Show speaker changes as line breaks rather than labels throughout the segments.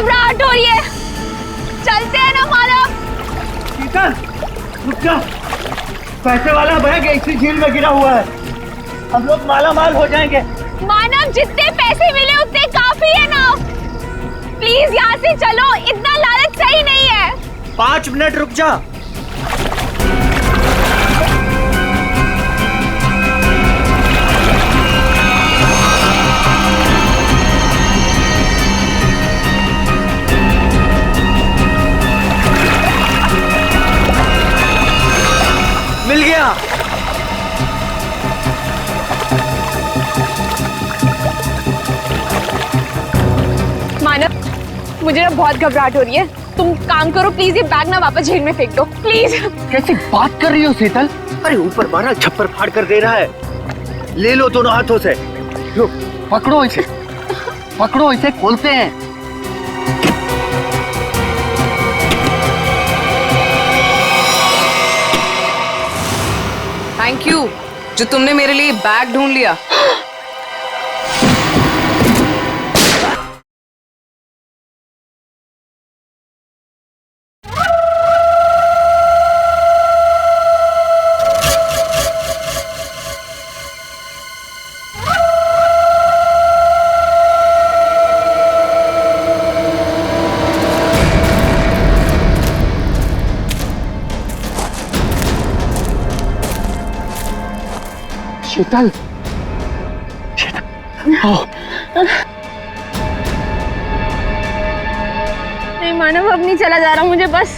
घबराहट हो रही है। चलते हैं ना मानव।
शीतल, रुक जा। पैसे वाला बैग इसी झील में गिरा हुआ है, हम लोग माला माल हो जाएंगे।
मानव, जितने पैसे मिले उतने काफी है ना। प्लीज यहाँ से चलो, इतना लालच सही नहीं है।
5 मिनट रुक जा। मिल गया।
मानव, मुझे ना बहुत घबराहट हो रही है। तुम काम करो प्लीज, ये बैग ना वापस झील में फेंक दो प्लीज।
कैसी बात कर रही हो शीतल? अरे ऊपर मारा छप्पर फाड़ कर दे रहा है। ले लो दोनों हाथों से। लो, पकड़ो इसे, पकड़ो इसे, खोलते हैं।
थैंक यू जो तुमने मेरे लिए बैग ढूंढ लिया।
शीतल, शीतल, ओह।
नहीं मानव, अब नहीं चला जा रहा मुझे बस।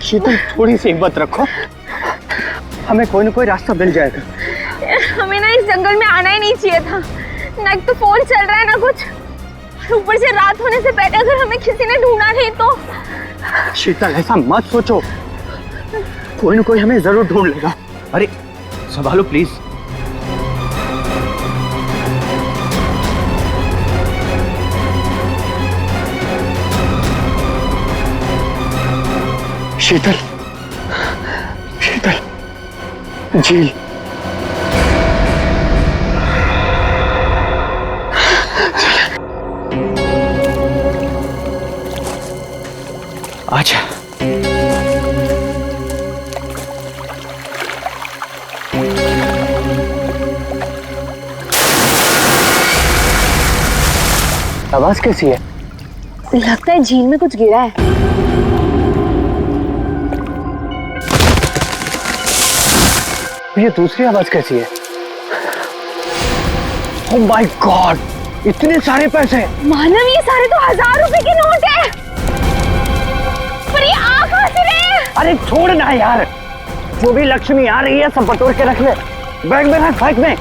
शीतल, थोड़ी सी हिम्मत रखो, हमें कोई ना कोई रास्ता मिल जाएगा।
हमें ना इस जंगल में आना ही नहीं चाहिए था। ना एक तो फोन चल रहा है ना कुछ, ऊपर से रात होने से पहले अगर हमें किसी ने ढूंढा नहीं तो।
शीतल, ऐसा मत सोचो, कोई ना कोई हमें जरूर ढूंढ लेगा। अरे संभालो प्लीज। शीतल, शीतल, झील। आजा। आवाज कैसी है?
लगता है झील में कुछ गिरा है।
ये दूसरी आवाज कैसी है? ओह माय गॉड, इतने सारे पैसे।
मानव, ये सारे तो 1000 रुपए के नोट है। पर ये आ कहां से रहे हैं?
अरे छोड़ ना यार, जो भी लक्ष्मी आ रही है सब बटोर के रख ले, बैग में रख, बैग में।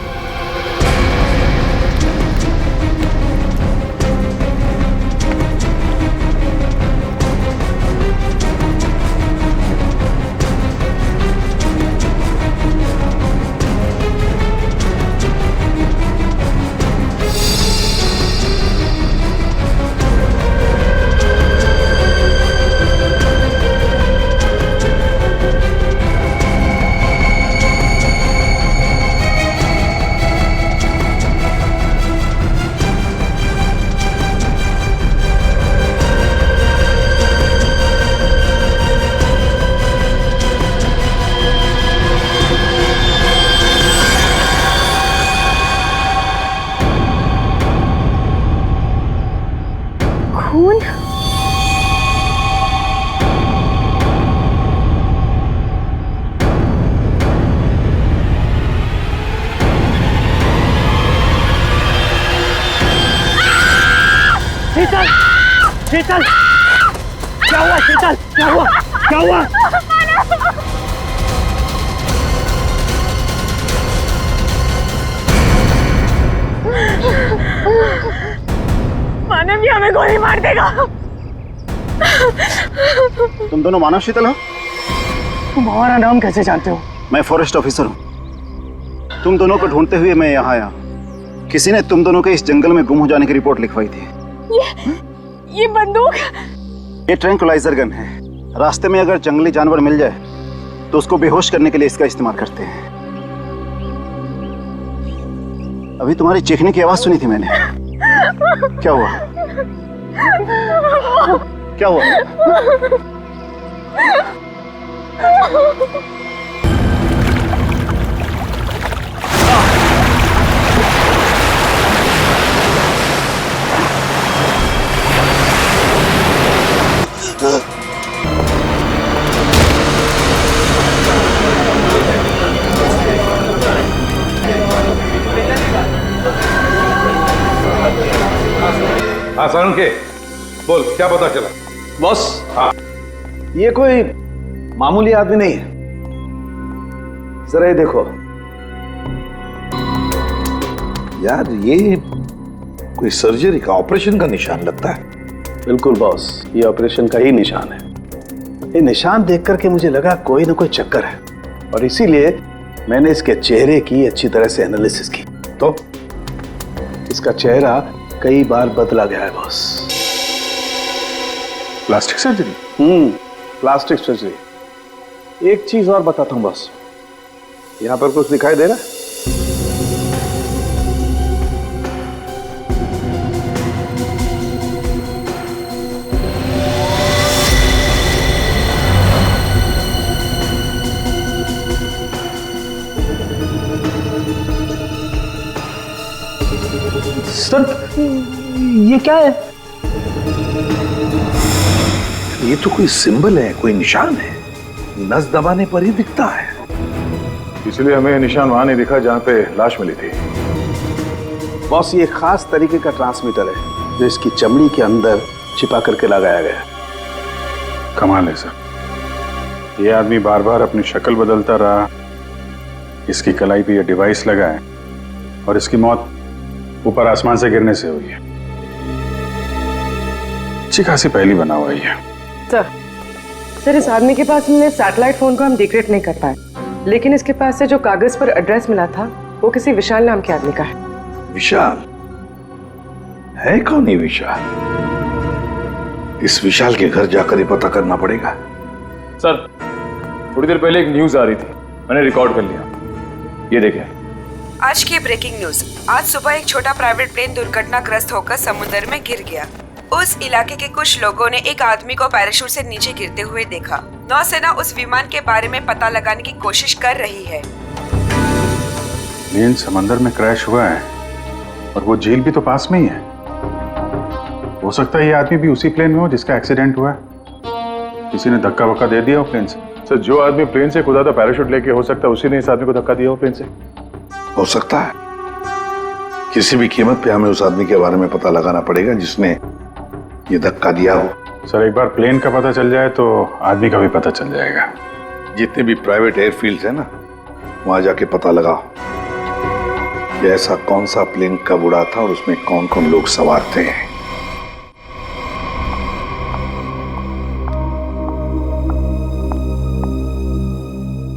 खून।
शीतल, शीतल, क्या हुआ शीतल, क्या हुआ, क्या हुआ?
मानव, ये हमें गोली मार देगा।
तुम दोनों मानव शीतल हो?
तुम हमारा नाम कैसे जानते हो?
मैं फॉरेस्ट ऑफिसर हूँ। तुम दोनों को ढूंढते हुए मैं यहाँ आया। किसी ने तुम दोनों के इस जंगल में गुम हो जाने की रिपोर्ट लिखवाई थी।
ये बंदूक?
ये ट्रैंक्विलाइजर गन है। रास्ते में अगर जंगली जानवर मिल जाए तो उसको बेहोश करने के लिए इसका इस्तेमाल करते हैं। अभी तुम्हारी चीखने की आवाज सुनी थी मैंने। क्या हुआ? क्या हुआ?
हाँ सारण के बोल, क्या पता चला?
बॉस,
हाँ,
ये कोई मामूली आदमी नहीं है। जरा ये देखो
यार, ये कोई सर्जरी का, ऑपरेशन का निशान लगता है।
बिल्कुल बॉस, ये ऑपरेशन का ही निशान है। ये निशान देख करके मुझे लगा कोई ना कोई चक्कर है, और इसीलिए मैंने इसके चेहरे की अच्छी तरह से एनालिसिस की। तो इसका चेहरा कई बार बदला गया है boss.
Plastic surgery?
Plastic surgery. एक चीज और बताता हूं बॉस, यहां पर कुछ दिखाई दे रहा है? सर, ये क्या है?
ये तो कोई सिंबल है, कोई निशान है। नस दबाने पर ही दिखता है।
इसलिए हमें निशान वहां नहीं दिखा जहां पे लाश मिली थी।
बॉस, ये खास तरीके का ट्रांसमीटर है जो इसकी चमड़ी के अंदर छिपा करके लगाया गया है।
कमाल है सर, ये आदमी बार बार अपनी शक्ल बदलता रहा, इसकी कलाई पे ये डिवाइस लगा है, और इसकी मौत ऊपर आसमान से गिरने से हुई है। अच्छी खासी पहली बना हुआ है।
सर इस आदमी के पास हमने सैटेलाइट फोन को हम डिक्रिप्ट नहीं कर पाए, लेकिन इसके पास से जो कागज पर एड्रेस मिला था वो किसी विशाल नाम के आदमी का है।
विशाल है? कौन है विशाल? इस विशाल के घर जाकर ही पता करना पड़ेगा।
सर, थोड़ी देर पहले एक न्यूज आ रही थी, मैंने रिकॉर्ड कर लिया। ये देखिए।
आज की ब्रेकिंग न्यूज। आज सुबह एक छोटा प्राइवेट प्लेन दुर्घटनाग्रस्त होकर समुद्र में गिर गया। उस इलाके के कुछ लोगों ने एक आदमी को पैराशूट से नीचे गिरते हुए देखा। नौसेना उस विमान के बारे में पता लगाने की कोशिश कर रही है।
प्लेन समंदर में क्रैश हुआ है और वो झील भी तो पास में ही है। हो सकता है ये आदमी भी उसी प्लेन में हो जिसका एक्सीडेंट हुआ है। किसी ने धक्का वक्का दे दिया हो प्लेन से। सर, जो आदमी प्लेन से कूदा था पैराशूट लेके, हो सकता है उसी ने इस आदमी को धक्का दिया हो प्लेन से।
हो सकता है। किसी भी कीमत पे हमें उस आदमी के बारे में पता लगाना पड़ेगा जिसने ये धक्का दिया हो।
सर, एक बार प्लेन का पता चल जाए तो आदमी का भी पता चल जाएगा।
जितने भी प्राइवेट एयरफील्ड्स है ना, वहां जाके पता लगाओ कि ऐसा कौन सा प्लेन कब उड़ा था और उसमें कौन कौन लोग सवार थे।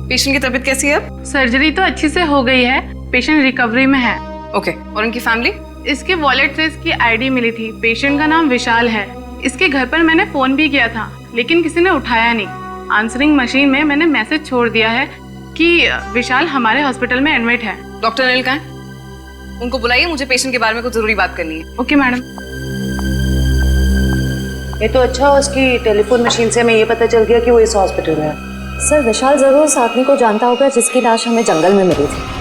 पेशेंट की तबीयत कैसी है अब?
सर्जरी तो अच्छी से हो गई है, पेशेंट रिकवरी में है।
ओके, और उनकी फैमिली?
इसके वॉलेट से इसकी आईडी मिली थी। पेशेंट का नाम विशाल है। इसके घर पर मैंने फोन भी किया था, लेकिन किसी ने उठाया नहीं। आंसरिंग मशीन में मैंने मैसेज छोड़ दिया है कि विशाल हमारे हॉस्पिटल में एडमिट है।
डॉक्टर अनिल कहाँ है? उनको बुलाइए, मुझे पेशेंट के बारे में कुछ जरूरी बात करनी है।
Okay madam.
ये तो अच्छा हो, उसकी टेलीफोन मशीन से हमें ये पता चल गया कि वो इस हॉस्पिटल में है।
सर, विशाल जरूर उस आदमी को जानता होगा जिसकी लाश हमें जंगल में मिली थी।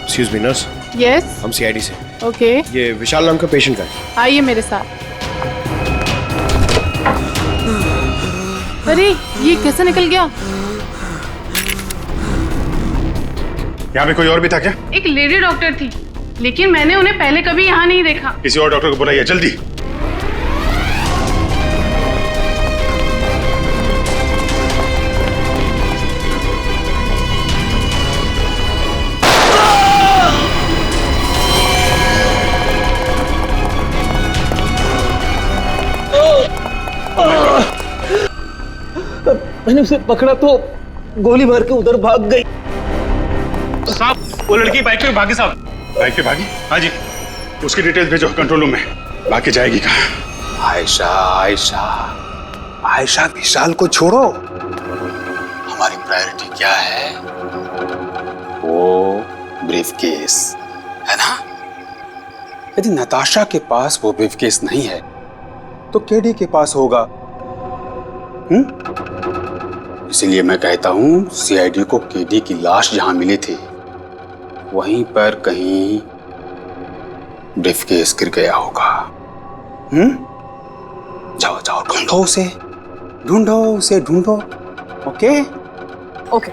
Excuse me nurse.
यस।
हम सीआईडी से।
ओके।
ये विशाल नाम का पेशेंट का है।
आइए मेरे साथ। अरे ये कैसे निकल गया?
यहाँ पे कोई और भी था क्या?
एक लेडी डॉक्टर थी, लेकिन मैंने उन्हें पहले कभी यहाँ नहीं देखा।
किसी और डॉक्टर को बुलाइए जल्दी।
मैंने उसे पकड़ा तो गोली मार के उधर भाग गई।
साहब, वो लड़की बाइक पे भागी साहब। बाइक पे भागी? हाँ जी। उसकी डिटेल्स भेजो कंट्रोल रूम में। बाकी जाएगी कहाँ?
आयशा, आयशा, आयशा, विशाल को छोड़ो। हमारी प्रायोरिटी क्या है? वो ब्रीफकेस है ना? यदि नताशा के पास वो ब्रीफकेस नहीं है तो केडी के पास होगा। इसीलिए मैं कहता हूं सीआईडी को केडी की लाश जहां मिली थी वहीं पर कहीं ब्रीफकेस गिर गया होगा। जाओ जाओ, ढूंढो उसे ढूंढो। Okay
okay.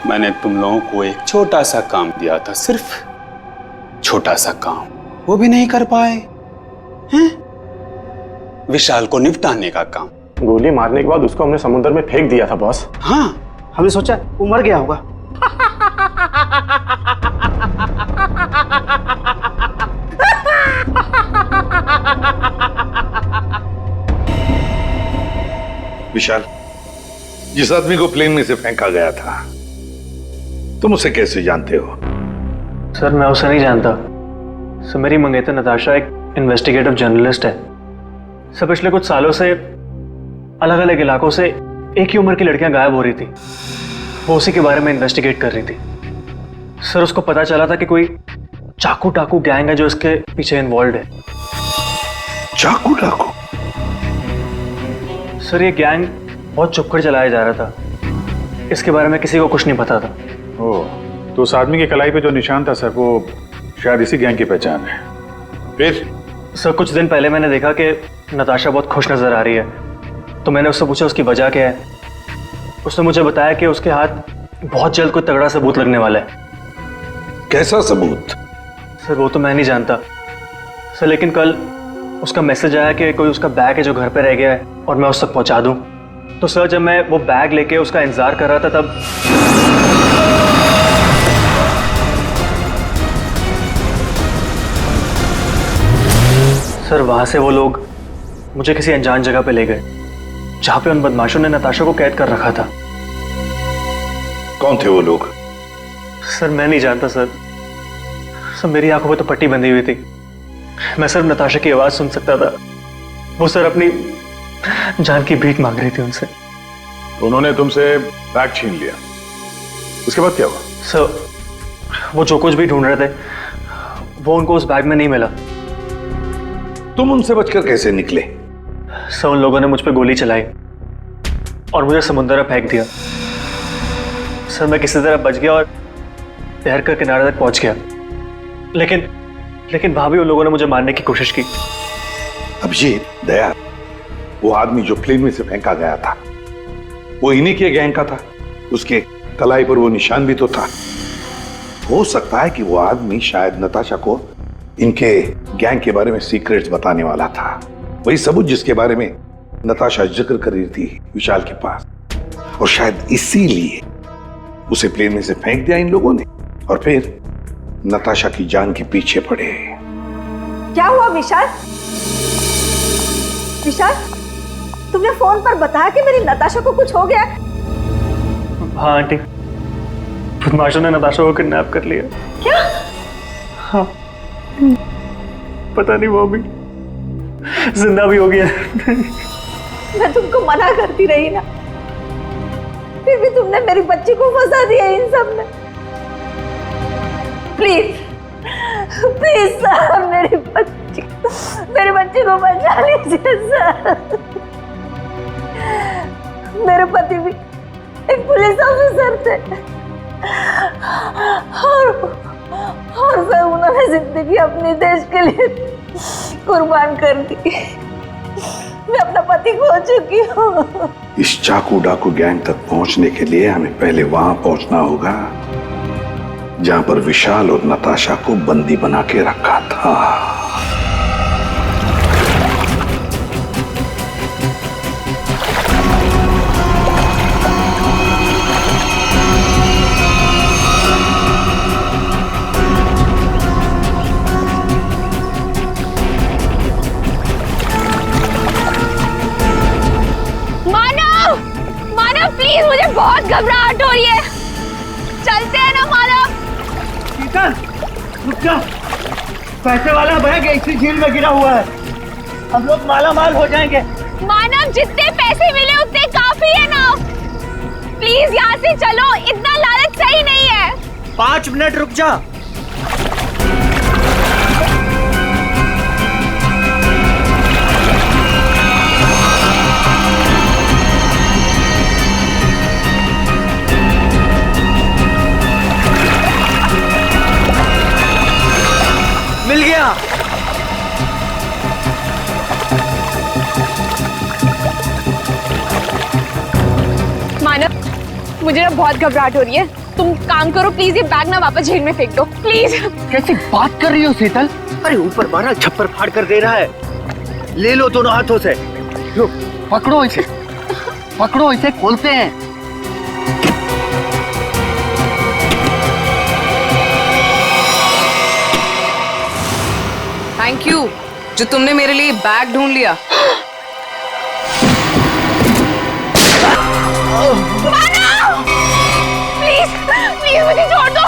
मैंने तुम लोगों को एक छोटा सा काम दिया था, सिर्फ छोटा सा काम, वो भी नहीं कर पाए हैं? विशाल को निपटाने का काम।
गोली मारने के बाद उसको हमने समुद्र में फेंक दिया था बॉस।
हाँ,
हमने सोचा वो मर गया होगा।
विशाल, जिस आदमी को प्लेन में से फेंका गया था तुम उसे कैसे जानते हो?
सर मैं उसे नहीं जानता। सर मेरी मंगेतर नताशा एक इन्वेस्टिगेटिव जर्नलिस्ट है। सर पिछले कुछ सालों से अलग अलग इलाकों से एक ही उम्र की लड़कियां गायब हो रही थी। वो उसी के बारे में इन्वेस्टिगेट कर रही थी। सर उसको पता चला था कि कोई चाकू टाकू गैंग है जो इसके पीछे इन्वॉल्व है।
चाकू टाकू?
सर ये गैंग बहुत चुपकर चलाया जा रहा था, इसके बारे में किसी को कुछ नहीं पता था।
ओह, तो उस आदमी की कलाई पे जो निशान था सर, वो शायद इसी गैंग की पहचान है। फिर
सर कुछ दिन पहले मैंने देखा कि नताशा बहुत खुश नजर आ रही है, तो मैंने उससे पूछा उसकी वजह क्या है। उसने मुझे बताया कि उसके हाथ बहुत जल्द कोई तगड़ा सबूत लगने वाला है।
कैसा सबूत?
सर वो तो मैं नहीं जानता सर, लेकिन कल उसका मैसेज आया कि कोई उसका बैग है जो घर पे रह गया है और मैं उस तक पहुंचा दूं। तो सर जब मैं वो बैग लेके उसका इंतजार कर रहा था तब सर वहां से वो लोग मुझे किसी अनजान जगह पे ले गए जहां पे उन बदमाशों ने नताशा को कैद कर रखा था।
कौन थे वो लोग?
सर मैं नहीं जानता सर। सर मेरी आंखों पे तो पट्टी बंधी हुई थी, मैं सिर्फ नताशा की आवाज सुन सकता था। वो सर अपनी जान की भीख मांग रही थी उनसे।
तो उन्होंने तुमसे बैग छीन लिया, उसके बाद क्या हुआ?
सर वो जो कुछ भी ढूंढ रहे थे वो उनको उस बैग में नहीं मिला।
तुम उनसे बचकर कैसे निकले?
सर उन लोगों ने मुझ पर गोली चलाई और मुझे समुद्र में फेंक दिया। सर मैं किसी तरह बच गया और तैरकर किनारे तक पहुंच गया, लेकिन वहां भी उन लोगों ने मुझे मारने की कोशिश की।
अभिजीत, दया, वो आदमी जो प्लेन में से फेंका गया था वो इन्हीं के गैंग का था। उसके कलाई पर वो निशान भी तो था। हो सकता है कि वो आदमी शायद नताशा को इनके गैंग के बारे में सीक्रेट्स बताने वाला था, वही सबूत जिसके बारे में नताशा जिक्र कर रही थी विशाल के पास। और शायद इसीलिए उसे प्लेन में से फेंक दिया इन लोगों ने और फिर नताशा की जान के पीछे पड़े।
क्या हुआ विशाल? विशाल, तुमने फोन पर बताया कि मेरी नताशा को कुछ हो गया?
हाँ आंटी, बदमाशों ने नताशा को किडनैप कर लिया।
क्या?
हाँ, पता नहीं वो भी जिंदा भी हो गया।
मैं तुमको मना करती रही ना, फिर भी तुमने मेरी बच्ची को फंसा दिया इन सब में। प्लीज प्लीज सर, मेरी बच्ची को बचा लीजिए सर। मेरे पति भी एक पुलिस ऑफिसर थे और सर उन्होंने जिंदगी अपने देश के लिए कुर्बान कर दी। मैं अपना पति खो चुकी हूँ।
इस चाकू डाकू गैंग तक पहुंचने के लिए हमें पहले वहां पहुंचना होगा जहां पर विशाल और नताशा को बंदी बना के रखा था।
मानव प्लीज, मुझे बहुत घबराहट हो रही है। चलते हैं ना मानव।
शीतल, रुक जा। पैसे वाला बैग इसी झील में गिरा हुआ है, हम लोग माला माल हो जाएंगे।
मानव, जितने पैसे मिले उतने काफी है ना। प्लीज यहाँ से चलो, इतना लालच सही नहीं है।
5 मिनट रुक जा। मिल गया।
मानव, मुझे ना बहुत घबराहट हो रही है। तुम काम करो प्लीज, ये बैग ना वापस झील में फेंक दो प्लीज।
कैसी बात कर रही हो शीतल? अरे ऊपर मारा छप्पर फाड़ कर दे रहा है। ले लो दोनों हाथों से। लो, पकड़ो इसे, पकड़ो इसे, खोलते हैं।
थैंक यू जो तुमने मेरे लिए बैग ढूंढ लिया।
प्लीज प्लीज मुझे छोड़ दो,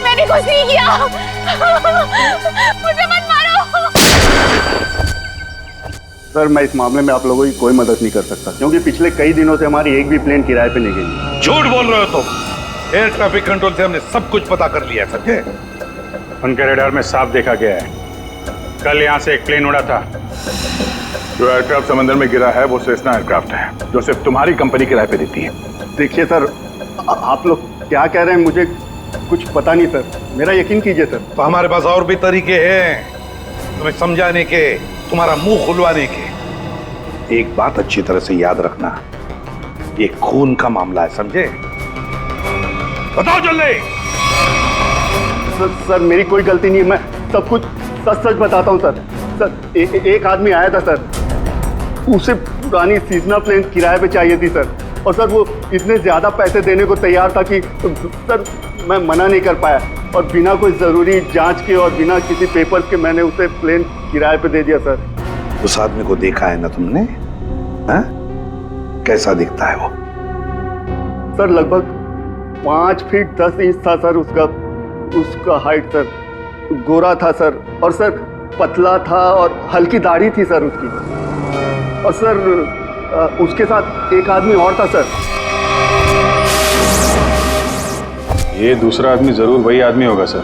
मैंने कुछ नहीं किया। मुझे मत मारो।
सर मैं इस मामले में आप लोगों की कोई मदद नहीं कर सकता, क्योंकि पिछले कई दिनों से हमारी एक भी प्लेन किराए पे नहीं गई।
झूठ बोल रहे हो तुम। एयर ट्रैफिक कंट्रोल से हमने सब कुछ पता कर लिया है, समझे?
उनके रडार में साफ देखा गया है। कल यहाँ से एक प्लेन उड़ा था। जो एयरक्राफ्ट समंदर में गिरा है वो सेस्ना एयरक्राफ्ट है, जो सिर्फ तुम्हारी कंपनी किराए पे देती है। देखिए सर, आप लोग क्या कह रहे हैं मुझे कुछ पता नहीं सर, मेरा यकीन कीजिए सर।
तो हमारे पास और भी तरीके हैं तुम्हें समझाने के, तुम्हारा मुंह खुलवाने के। एक बात अच्छी तरह से याद रखना, ये खून का मामला है, समझे? बताओ जल्दी।
सर मेरी कोई गलती नहीं है, मैं सब कुछ सच सच बताता हूँ सर। सर एक आदमी आया था सर, उसे पुरानी सीजनल प्लेन किराए पे चाहिए थी सर, और सर वो इतने ज़्यादा पैसे देने को तैयार था कि सर मैं मना नहीं कर पाया, और बिना कोई ज़रूरी जांच के और बिना किसी पेपर्स के मैंने उसे प्लेन किराए पे दे दिया सर।
उस आदमी को देखा है ना तुमने? हाँ? कैसा दिखता है वो?
सर लगभग 5 फीट 10 इंच था सर उसका हाइट सर। गोरा था सर, और सर पतला था और हल्की दाढ़ी थी सर उसकी, और सर उसके साथ एक आदमी और था सर। ये दूसरा आदमी जरूर वही आदमी होगा सर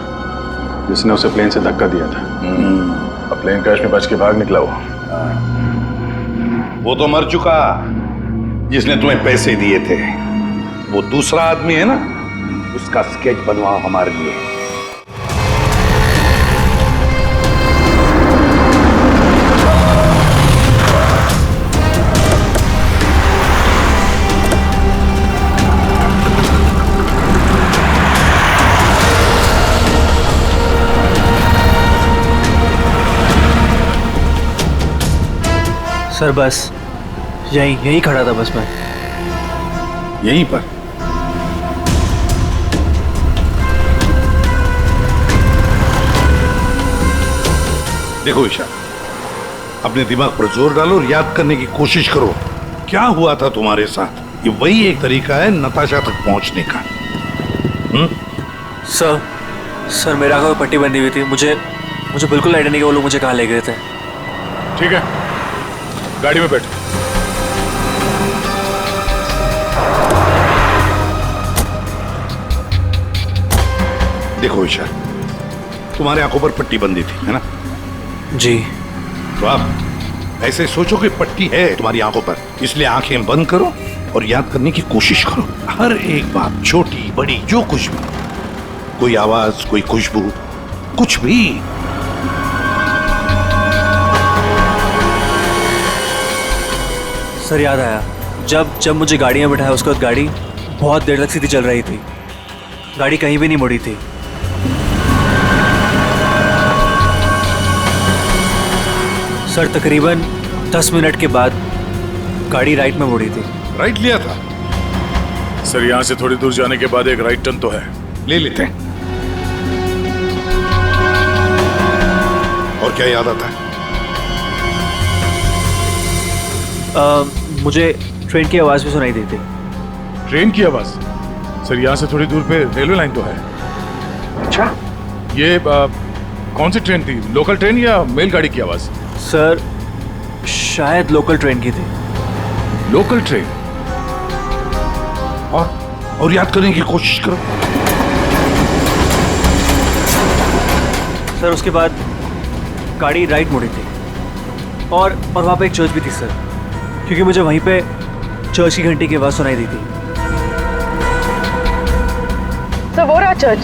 जिसने उसे प्लेन से धक्का दिया था। अब प्लेन क्रैश में बच के भाग निकला
वो तो मर चुका जिसने तुम्हें पैसे दिए थे। वो दूसरा आदमी है ना, उसका स्केच बनवाओ हमारे लिए।
सर बस यहीं खड़ा था बस मैं।
यहीं पर? देखो ईशा, अपने दिमाग पर जोर डालो और याद करने की कोशिश करो क्या हुआ था तुम्हारे साथ। ये वही एक तरीका है नताशा तक पहुंचने का।
सर मेरा आंखों में पट्टी बंधी हुई थी, मुझे बिल्कुल आइडिया नहीं कि वो लोग मुझे कहाँ ले गए थे।
ठीक है, गाड़ी में बैठ।
देखो ईशा, तुम्हारे आंखों पर पट्टी बंधी थी, है ना?
जी।
तो आप ऐसे सोचो कि पट्टी है तुम्हारी आंखों पर, इसलिए आंखें बंद करो और याद करने की कोशिश करो। हर एक बात, छोटी बड़ी, जो कुछ भी, कोई आवाज, कोई खुशबू, कुछ भी।
सर याद आया, जब मुझे गाड़ी में बिठाया उसके बाद गाड़ी बहुत देर तक सीधी चल रही थी, गाड़ी कहीं भी नहीं मुड़ी थी। सर तकरीबन 10 मिनट के बाद गाड़ी राइट में मुड़ी थी।
राइट लिया था?
सर यहाँ से थोड़ी दूर जाने के बाद एक राइट टर्न तो है,
ले लेते हैं। और क्या याद आता है?
मुझे ट्रेन की आवाज़ भी सुनाई दी थी।
ट्रेन की आवाज? सर यहाँ से थोड़ी दूर पे रेलवे लाइन तो है।
अच्छा,
ये कौन सी ट्रेन थी, लोकल ट्रेन या मेल गाड़ी की आवाज?
सर शायद लोकल ट्रेन की थी।
Local train?
और याद करने की कोशिश करो।
सर उसके बाद गाड़ी राइट मुड़ी थी और वहाँ पे एक चर्च भी थी सर, क्योंकि मुझे वहीं पे चर्च की घंटी की आवाज़ सुनाई दी थी।
सर वो रहा चर्च।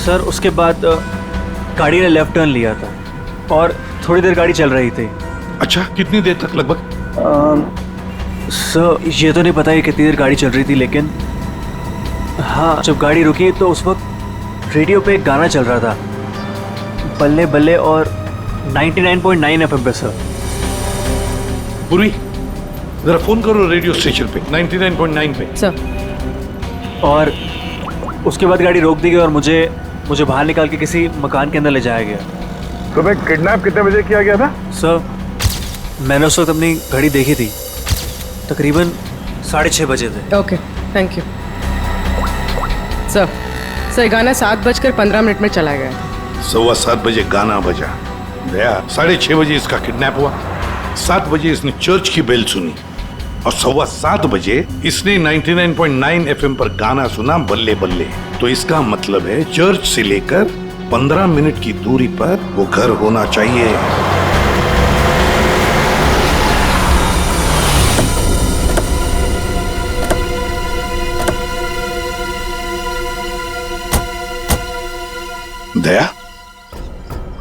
सर उसके बाद गाड़ी ने लेफ्ट टर्न लिया था और थोड़ी देर गाड़ी चल रही थी।
अच्छा, कितनी देर तक लगभग?
सर ये तो नहीं पता है कितनी देर गाड़ी चल रही थी, लेकिन हाँ जब गाड़ी रुकी तो उस वक्त रेडियो पे एक गाना चल रहा था, बल्ले बल्ले, और 99.9 FM पे सर।
पूरी जरा फोन करो रेडियो स्टेशन पे 99.9 पे।
सर।
और उसके बाद गाड़ी रोक दी गई और मुझे बाहर निकाल के किसी मकान के अंदर ले जाया गया।
तुम्हें किडनैप कितने बजे किया गया था?
सर मैंने उस वक्त अपनी घड़ी देखी थी, तकरीबन 6:30 बजे थे।
Okay thank you sir. गाना 7:15 में चला गया।
7:15 बजे गाना बजा, दया 6:30 बजे इसका किडनैप हुआ, 7 बजे इसने चर्च की बेल सुनी और 7:15 बजे इसने 99.9 FM पर गाना सुना बल्ले बल्ले। तो इसका मतलब है चर्च से लेकर 15 मिनट की दूरी पर वो घर होना चाहिए। दया,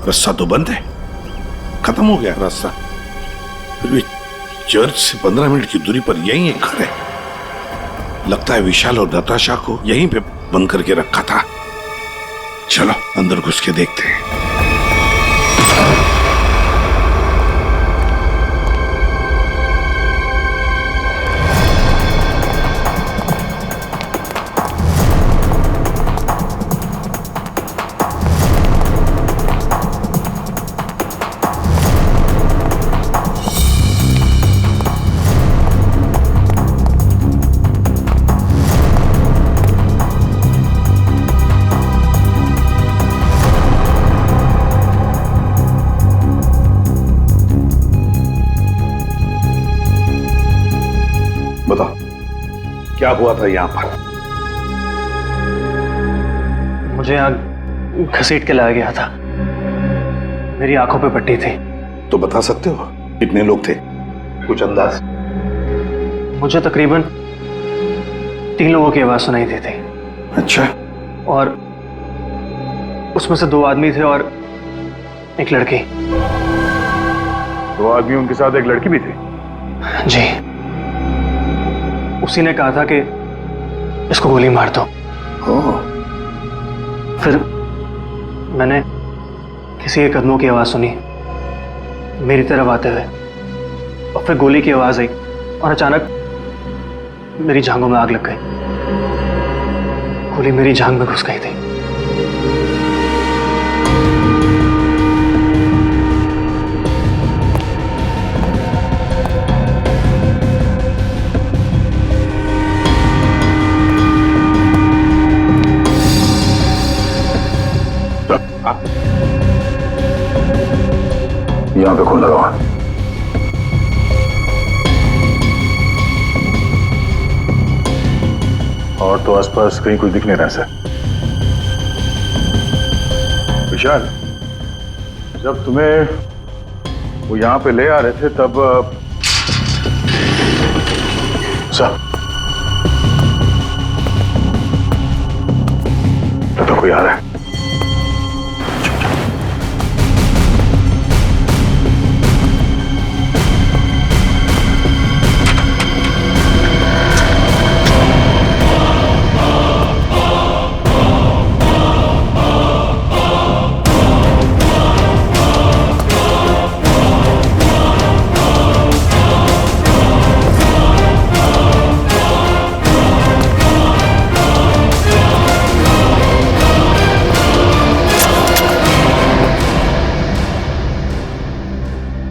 रास्ता तो बंद है, खत्म हो गया रास्ता, फिर भी चर्च से 15 मिनट की दूरी पर यही एक घर है। लगता है विशाल और नताशा को यहीं पे बंद करके रखा था। चलो अंदर घुस के देखते हैं। बताओ क्या हुआ था यहाँ पर?
मुझे यहाँ घसीट के लाया गया था, मेरी आंखों पे पट्टी थी।
तो बता सकते हो कितने लोग थे, कुछ अंदाज?
मुझे तकरीबन 3 लोगों की आवाज सुनाई दी थी।
अच्छा।
और उसमें से 2 आदमी थे और एक लड़की।
2 आदमी, उनके साथ एक लड़की भी थी?
जी। उसी ने कहा था कि इसको गोली मार दो। फिर मैंने किसी के कदमों की आवाज सुनी मेरी तरफ आते हुए, और फिर गोली की आवाज आई और अचानक मेरी जांघों में आग लग गई। गोली मेरी जांघ में घुस गई थी।
यहाँ पे खून लगा हुआ। और तो आसपास कहीं कुछ दिख नहीं रहा सर। विशाल, जब तुम्हें वो यहाँ पे ले आ रहे थे तब सर तो कोई आ रहा है।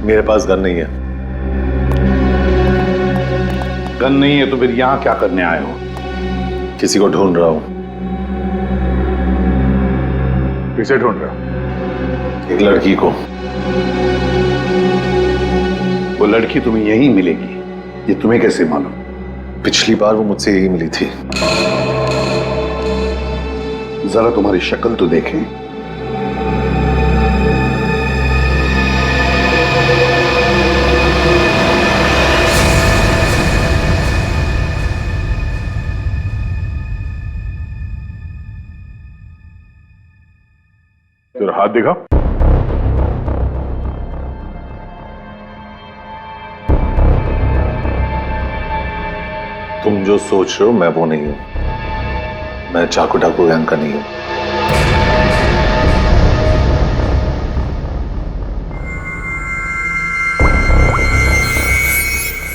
मेरे पास गन नहीं है। गन नहीं है तो फिर यहां क्या करने आए हो?
किसी को ढूंढ रहा हूं। किसे ढूंढ रहा हूं?
एक लड़की को। वो लड़की तुम्हें यहीं मिलेगी, ये तुम्हें कैसे मालूम?
पिछली बार वो मुझसे यही मिली थी।
जरा तुम्हारी शक्ल तो देखें।
तेरा हाथ दिखा।
तुम जो सोच रहे हो मैं वो नहीं हूं। मैं चाकू डाकू गैंग का नहीं हूं।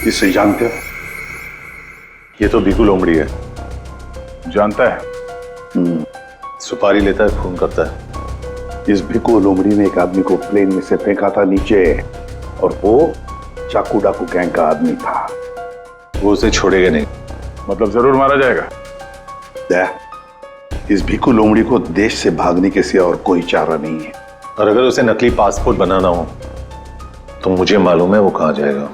इसे जानते हो?
ये तो दीकू लोमड़ी है। जानता है?
सुपारी लेता है, खून करता है। इस भिक्कू लोमड़ी ने एक आदमी को प्लेन में से फेंका था नीचे, और वो चाकू डाकू गैंग का आदमी था। वो उसे छोड़ेगा नहीं।
मतलब जरूर मारा जाएगा।
इस भिक्कू लोमड़ी को देश से भागने के सिवा और कोई चारा नहीं है। और अगर उसे नकली पासपोर्ट बनाना हो तो मुझे मालूम है वो कहां जाएगा।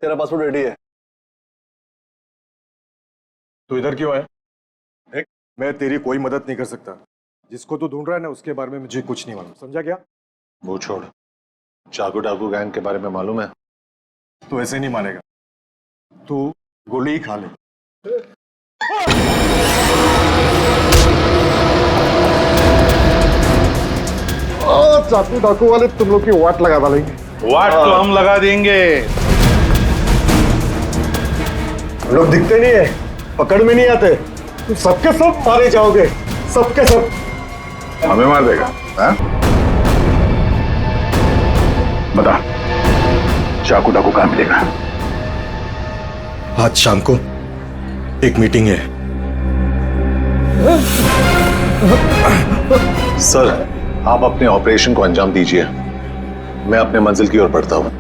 तेरा पासपोर्ट रेडी है।
तू इधर क्यों है?
देख, मैं तेरी कोई मदद नहीं कर सकता। जिसको तू ढूंढ रहा है ना, उसके बारे में मुझे कुछ नहीं मालूम। समझा क्या?
वो छोड़, चाकू डाकू गैंग के बारे में मालूम है?
तू ऐसे नहीं मानेगा। तू गोली ही खा ले। चाकू डाकू वाले तुम लोग की वाट लगा डालेंगे।
वाट तो हम लगा देंगे।
लोग दिखते नहीं है, पकड़ में नहीं आते। तुम सबके सब मारे जाओगे, सबके सब।
हमें मार देगा? हाँ? बता, चाकू डाकू कहां मिलेगा?
आज शाम को एक मीटिंग है।
सर, आप अपने ऑपरेशन को अंजाम दीजिए। मैं अपने मंजिल की ओर बढ़ता हूं।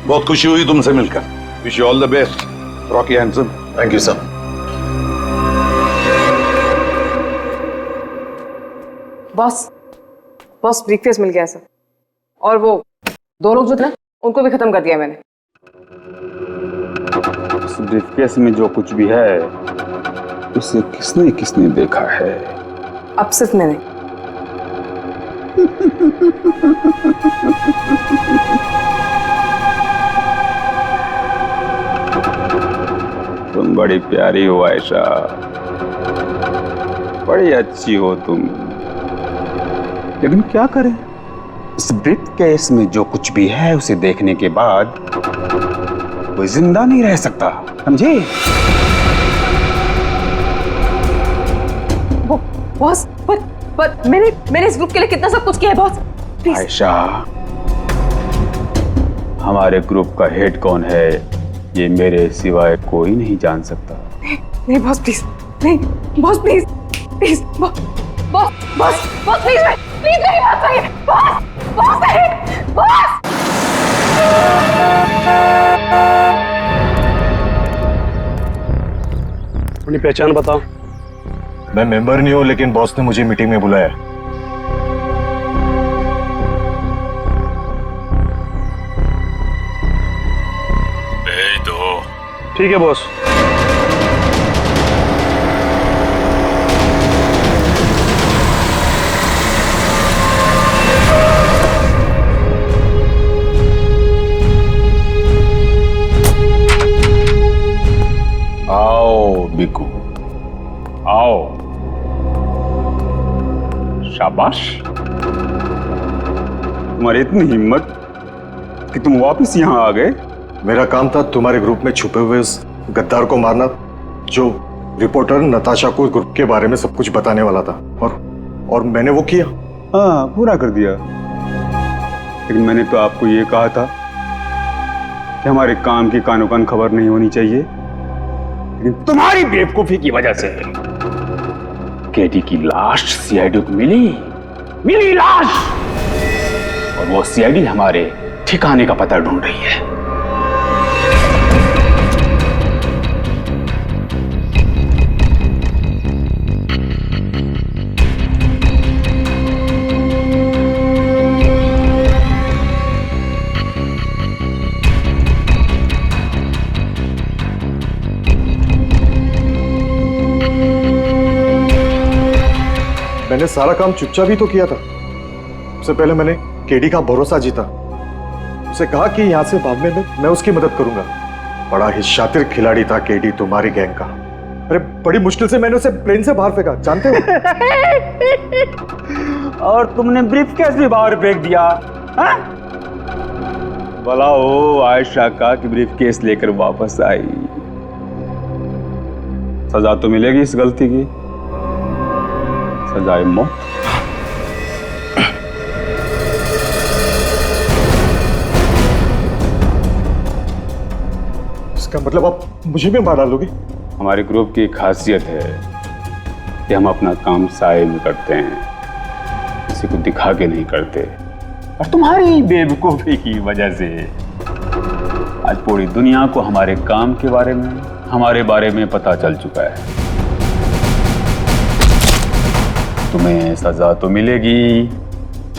बहुत खुशी हुई तुमसे मिलकर। Wish you all the best, Rocky handsome. Thank you sir.
Boss, briefcase मिल गया सर। और वो दो लोग जो थे ना, उनको भी खत्म कर दिया मैंने।
इस ब्रीफकेस में जो कुछ भी है उसे किसने किसने देखा है?
अब सिर्फ मैंने।
तुम बड़ी प्यारी हो आयशा, बड़ी अच्छी हो तुम। लेकिन क्या करें, इस ब्रीफकेस में जो कुछ भी है उसे देखने के बाद कोई जिंदा नहीं रह सकता, समझे?
बॉस, पर मैंने इस ग्रुप के लिए कितना सब कुछ किया है बॉस। प्लीज।
आयशा, हमारे ग्रुप का हेड कौन है ये मेरे सिवाय कोई नहीं जान सकता।
नहीं बॉस प्लीज, नहीं boss please, please boss please मेरी बात सुनिए। बॉस नहीं, बॉस।
अपनी पहचान बताओ। मैं मेंबर नहीं हूं, लेकिन बॉस ने मुझे मीटिंग में बुलाया।
ठीक है बॉस।
लिखो। आओ। शाबाश। तुम्हारी इतनी हिम्मत कि तुम वापस यहाँ आ गए।
मेरा काम था तुम्हारे ग्रुप में छुपे हुए उस गद्दार को मारना, जो रिपोर्टर नताशा को ग्रुप के बारे में सब कुछ बताने वाला था, और मैंने वो किया।
हाँ, पूरा कर दिया। लेकिन मैंने तो आपको ये कहा था कि हमारे काम की कानो कान खबर नहीं होनी चाहिए। लेकिन तुम्हारी बेवकूफी की वजह से केटी की लाश सीआईडी को मिली लाश, और वो सीआईडी हमारे ठिकाने का पता ढूंढ रही है।
मैंने सारा काम चुपचाप ही तो किया था। सबसे पहले मैंने केडी का भरोसा जीता, उसे कहा कि यहां से भागने में मैं उसकी मदद करूंगा। बड़ा ही शातिर खिलाड़ी था केडी तुम्हारी गैंग का। अरे बड़ी मुश्किल से मैंने उसे प्लेन से बाहर फेंका, जानते हो?
और तुमने ब्रीफकेस भी बाहर फेंक दिया। हाँ? भला हो आयशा का कि ब्रीफकेस लेकर वापस आई। सजा तो मिलेगी इस गलती की, सजाए मौत।
इसका मतलब आप मुझे भी मार डालोगे?
हमारे ग्रुप की खासियत है कि हम अपना काम साए में करते हैं, किसी को दिखा के नहीं करते। और तुम्हारी बेवकूफी की वजह से आज पूरी दुनिया को हमारे काम के बारे में, हमारे बारे में पता चल चुका है। तुम्हें सजा तो मिलेगी,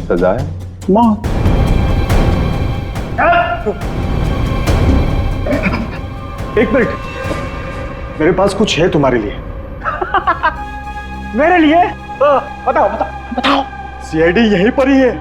सजा है मौत।
एक मिनट, मेरे पास कुछ है तुम्हारे लिए।
मेरे लिए? बताओ।
सीआईडी यहीं पर ही है।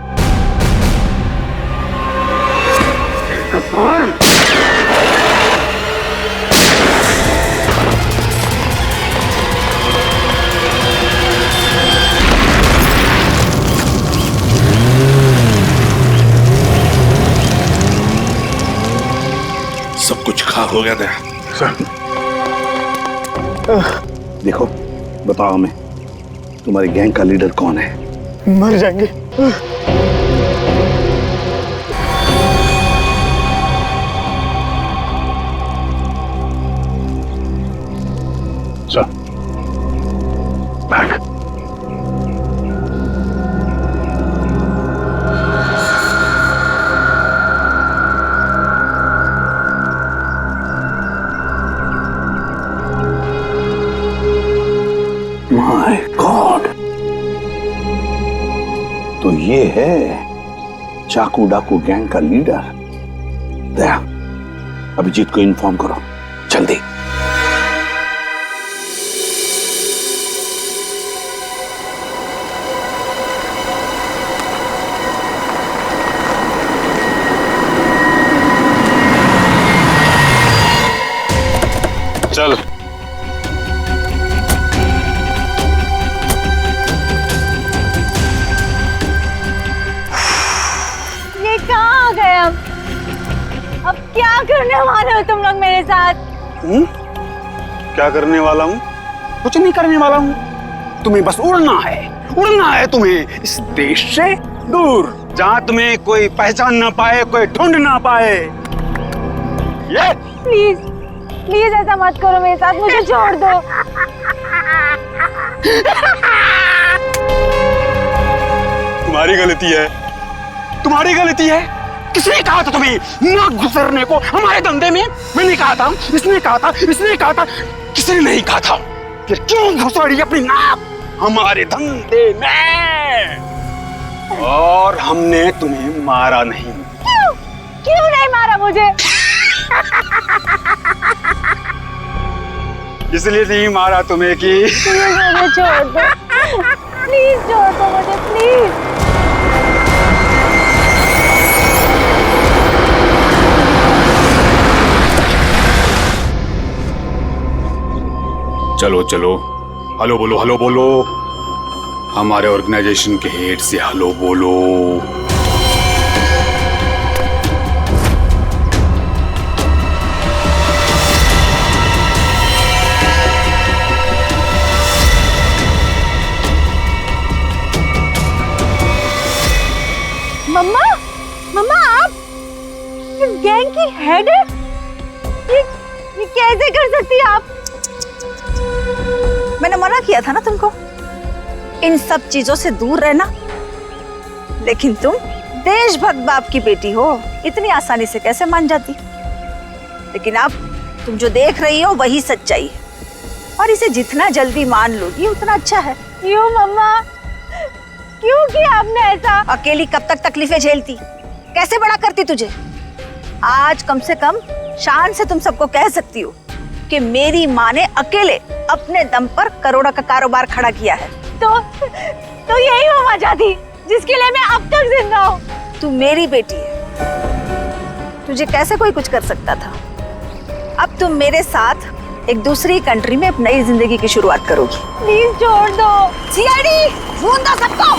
सब कुछ खाक हो गया था।
देखो, बताओ हमें, तुम्हारी गैंग का लीडर कौन है?
मर जाएंगे।
चल, भाग। माय गॉड, तो ये है चाकू डाकू गैंग का लीडर। दया, अभिजीत को इन्फॉर्म करो जल्दी।
चल।
कहाँ आ गए अब क्या करने वाले हो तुम लोग मेरे साथ?
क्या करने वाला हूँ? कुछ नहीं करने वाला हूँ। तुम्हें बस उड़ना है तुम्हें इस देश से दूर, जहाँ तुम्हें कोई पहचान ना पाए, कोई ढूंढ ना पाए। ये
प्लीज ऐसा मत करो मेरे साथ, मुझे छोड़ दो।
तुम्हारी गलती है। किसने कहा था तुम्हें ना गुजरने को हमारे धंधे में? मैंने कहा था, इसने कहा था, किसने नहीं कहा था? फिर क्यों घुसड़ी अपनी नाक हमारे धंधे में? और हमने तुम्हें मारा नहीं।
क्यों नहीं मारा मुझे?
इसलिए नहीं मारा तुम्हें कि
मुझे छोड़ दो, प्लीज छोड़ दो मुझे, प्लीज।
चलो चलो, हेलो बोलो, हेलो बोलो। हमारे ऑर्गेनाइजेशन के हेड से हेलो बोलो।
मम्मा, मम्मा आप इस गैंग की हेड है? ये कैसे कर सकती है आप? मैंने मना किया था ना तुमको इन सब चीजों से दूर रहना, लेकिन तुम देशभक्त बाप की बेटी हो, इतनी आसानी से कैसे मान जाती? लेकिन अब तुम जो देख रही हो वही सच्चाई है, और इसे जितना जल्दी मान लोगी उतना अच्छा है। क्यों मम्मा, क्यों किया आपने ऐसा? अकेली कब तक तकलीफें झेलती, कैसे बड़ा करती तुझे? आज कम से कम शान से तुम सबको कह सकती हो कि मेरी माँ ने अकेले अपने दम पर करोड़ों का कारोबार खड़ा किया है। तो यही वो वजह थी जिसके लिए मैं अब तक जिंदा हूँ। तू मेरी बेटी है, तुझे कैसे कोई कुछ कर सकता था? अब तुम मेरे साथ एक दूसरी कंट्री में एक नई जिंदगी की शुरुआत करोगी। प्लीज छोड़ दो। सीआईडी ढूंढ दो सबको।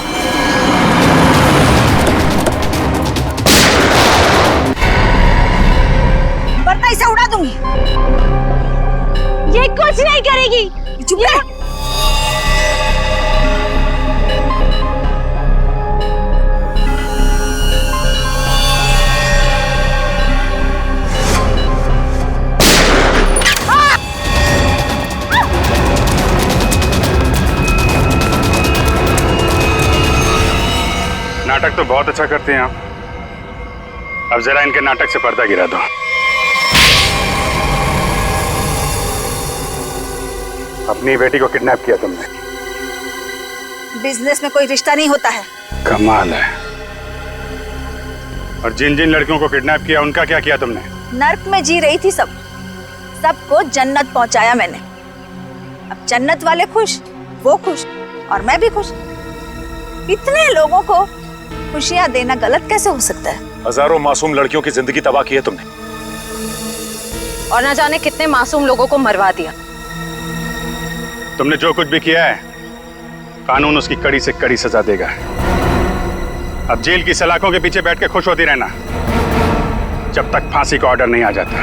वरना इसे उड़ा दूंगी। ये कुछ नहीं करेगी। चुप रह।
नाटक तो बहुत अच्छा करते हैं आप, अब जरा इनके नाटक से पर्दा गिरा दो। अपनी बेटी को किडनैप किया तुमने।
बिजनेस में कोई रिश्ता नहीं होता है।
कमाल है। और जिन जिन लड़कियों को किडनैप किया उनका क्या किया तुमने?
नर्क में जी रही थी सबको जन्नत पहुंचाया मैंने। अब जन्नत वाले खुश, वो खुश और मैं भी खुश। इतने लोगों को खुशियां देना गलत कैसे हो सकता है?
हजारों मासूम लड़कियों की जिंदगी तबाह की है तुमने,
और न जाने कितने मासूम लोगों को मरवा दिया।
तुमने जो कुछ भी किया है, कानून उसकी कड़ी से कड़ी सजा देगा। अब जेल की सलाखों के पीछे बैठ के खुश होती रहना जब तक फांसी का ऑर्डर नहीं आ जाता।